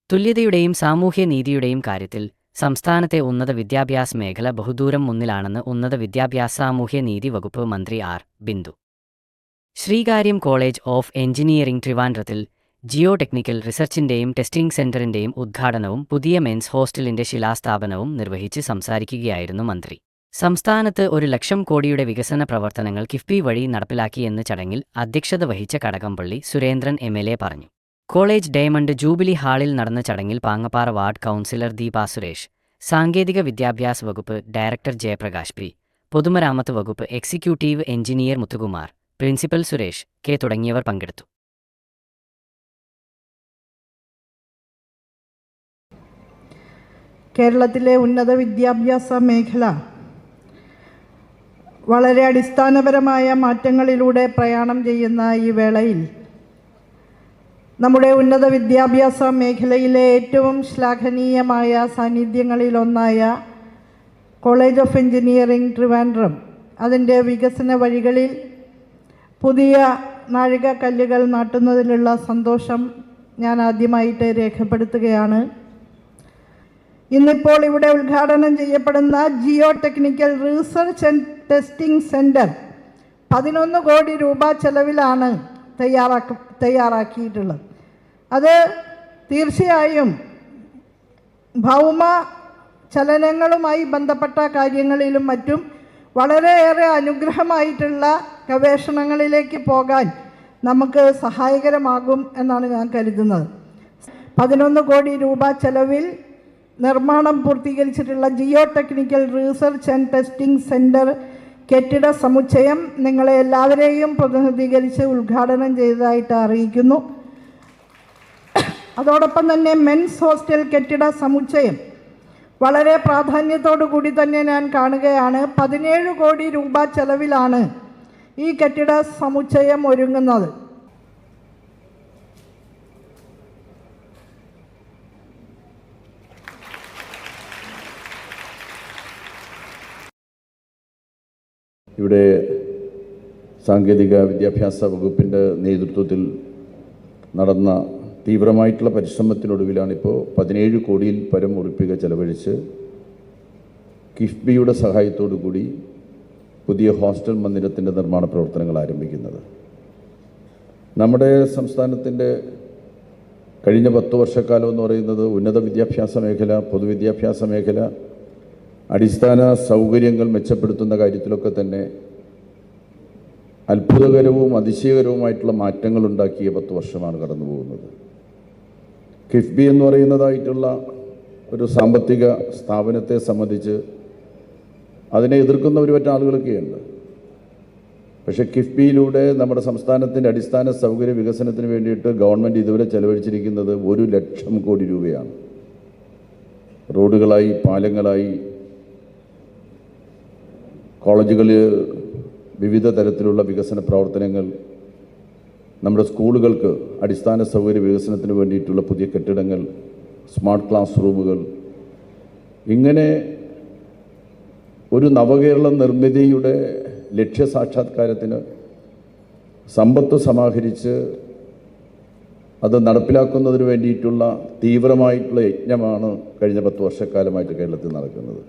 തുല്യതയുടെയും സാമൂഹ്യനീതിയുടെയും കാര്യത്തിൽ സംസ്ഥാനത്തെ ഉന്നത വിദ്യാഭ്യാസ മേഖല ബഹുദൂരം മുന്നിലാണെന്ന് ഉന്നത വിദ്യാഭ്യാസ സാമൂഹ്യനീതി വകുപ്പ് മന്ത്രി R. Bindu. Sreekaryam college of engineering ട്രിവാൻഡ്രത്തിൽ ജിയോ ടെക്നിക്കൽ റിസർച്ചിന്റെയും ടെസ്റ്റിംഗ് സെന്ററിന്റെയും ഉദ്ഘാടനവും പുതിയ മെൻസ് ഹോസ്റ്റലിന്റെ ശിലാസ്ഥാപനവും നിർവഹിച്ച് സംസാരിക്കുകയായിരുന്നു മന്ത്രി. സംസ്ഥാനത്ത് 1,00,000 കോടിയുടെ വികസന പ്രവർത്തനങ്ങൾ കിഫ്ബി വഴി നടപ്പിലാക്കിയെന്ന് ചടങ്ങിൽ അധ്യക്ഷത വഹിച്ച കടകംപള്ളി സുരേന്ദ്രൻ എം.എൽ.എ. പറഞ്ഞു. കോളേജ് ഡയമണ്ട് ജൂബിലി ഹാളിൽ നടന്ന ചടങ്ങിൽ പാങ്ങപ്പാറ വാർഡ് കൗൺസിലർ ദീപ സുരേഷ്, സാങ്കേതിക വിദ്യാഭ്യാസ വകുപ്പ് ഡയറക്ടർ ജയപ്രകാശ് പി, പൊതുമരാമത്ത് വകുപ്പ് executive engineer Muthukumar, principal Suresh K തുടങ്ങിയവർ പങ്കെടുത്തു. കേരളത്തിലെ ഉന്നത വിദ്യാഭ്യാസ മേഖല വളരെ അടിസ്ഥാനപരമായ മാറ്റങ്ങളിലൂടെ പ്രയാണം ചെയ്യുന്ന ഈ വേളയിൽ നമ്മുടെ ഉന്നത വിദ്യാഭ്യാസ മേഖലയിലെ ഏറ്റവും ശ്ലാഘനീയമായ സാന്നിധ്യങ്ങളിലൊന്നായ കോളേജ് ഓഫ് എഞ്ചിനീയറിംഗ് ട്രിവാൻഡ്രം അതിൻ്റെ വികസന വഴികളിൽ പുതിയ നാഴികക്കല്ലുകൾ നാട്ടുന്നതിലുള്ള സന്തോഷം ഞാൻ ആദ്യമായിട്ട് രേഖപ്പെടുത്തുകയാണ്. ഇന്നിപ്പോൾ ഇവിടെ ഉദ്ഘാടനം ചെയ്യപ്പെടുന്ന Jio technical research and testing centre 11 കോടി രൂപ ചെലവിലാണ് തയ്യാറാക്കിയിട്ടുള്ളത്. അത് തീർച്ചയായും ഭൗമ ചലനങ്ങളുമായി ബന്ധപ്പെട്ട കാര്യങ്ങളിലും മറ്റും വളരെയേറെ അനുഗ്രഹമായിട്ടുള്ള ഗവേഷണങ്ങളിലേക്ക് പോകാൻ നമുക്ക് സഹായകരമാകും എന്നാണ് ഞാൻ കരുതുന്നത്. 11 കോടി രൂപ ചെലവിൽ നിർമ്മാണം പൂർത്തീകരിച്ചിട്ടുള്ള geo technical research and testing centre കെട്ടിട സമുച്ചയം നിങ്ങളെ എല്ലാവരെയും പ്രതിനിധീകരിച്ച് ഉദ്ഘാടനം ചെയ്തതായിട്ട് അറിയിക്കുന്നു. അതോടൊപ്പം തന്നെ മെൻസ് ഹോസ്റ്റൽ കെട്ടിട സമുച്ചയം വളരെ പ്രാധാന്യത്തോടു കൂടി തന്നെ ഞാൻ കാണുകയാണ്. 17 കോടി രൂപ ചെലവിലാണ് ഈ കെട്ടിട സമുച്ചയം ഒരുങ്ങുന്നത്. ഇവിടെ സാങ്കേതിക വിദ്യാഭ്യാസ വകുപ്പിൻ്റെ നേതൃത്വത്തിൽ നടന്ന തീവ്രമായിട്ടുള്ള പരിശ്രമത്തിനൊടുവിലാണിപ്പോൾ 17 കോടിയിൽ പരം ഉറുപ്പിക ചെലവഴിച്ച് കിഫ്ബിയുടെ സഹായത്തോടു കൂടി പുതിയ ഹോസ്റ്റൽ മന്ദിരത്തിൻ്റെ നിർമ്മാണ പ്രവർത്തനങ്ങൾ ആരംഭിക്കുന്നത്. നമ്മുടെ സംസ്ഥാനത്തിൻ്റെ കഴിഞ്ഞ 10 വർഷക്കാലം എന്ന് പറയുന്നത് ഉന്നത വിദ്യാഭ്യാസ മേഖല, പൊതുവിദ്യാഭ്യാസ മേഖല, അടിസ്ഥാന സൗകര്യങ്ങൾ മെച്ചപ്പെടുത്തുന്ന കാര്യത്തിലൊക്കെ തന്നെ അത്ഭുതകരവും അതിശയകരവുമായിട്ടുള്ള മാറ്റങ്ങൾ ഉണ്ടാക്കിയ 10 വർഷമാണ് കടന്നു പോകുന്നത്. കിഫ്ബി എന്ന് പറയുന്നതായിട്ടുള്ള ഒരു സാമ്പത്തിക സ്ഥാപനത്തെ സംബന്ധിച്ച് അതിനെ എതിർക്കുന്ന ഒരുപറ്റം ആളുകളൊക്കെയുണ്ട്. പക്ഷേ കിഫ്ബിയിലൂടെ നമ്മുടെ സംസ്ഥാനത്തിൻ്റെ അടിസ്ഥാന സൗകര്യ വികസനത്തിന് വേണ്ടിയിട്ട് ഗവൺമെൻറ് ഇതുവരെ ചെലവഴിച്ചിരിക്കുന്നത് 1,00,000 കോടി രൂപയാണ്. റോഡുകളായി, പാലങ്ങളായി, കോളേജുകളിൽ വിവിധ തരത്തിലുള്ള വികസന പ്രവർത്തനങ്ങൾ, നമ്മുടെ സ്കൂളുകൾക്ക് അടിസ്ഥാന സൗകര്യ വികസനത്തിന് വേണ്ടിയിട്ടുള്ള പുതിയ കെട്ടിടങ്ങൾ, സ്മാർട്ട് ക്ലാസ് റൂമുകൾ, ഇങ്ങനെ ഒരു നവകേരള നിർമ്മിതിയുടെ ലക്ഷ്യസാക്ഷാത്കാരത്തിന് സമ്പത്ത് സമാഹരിച്ച് അത് നടപ്പിലാക്കുന്നതിന് വേണ്ടിയിട്ടുള്ള തീവ്രമായിട്ടുള്ള യജ്ഞമാണ് കഴിഞ്ഞ 10 വർഷക്കാലമായിട്ട് കേരളത്തിൽ നടക്കുന്നത്.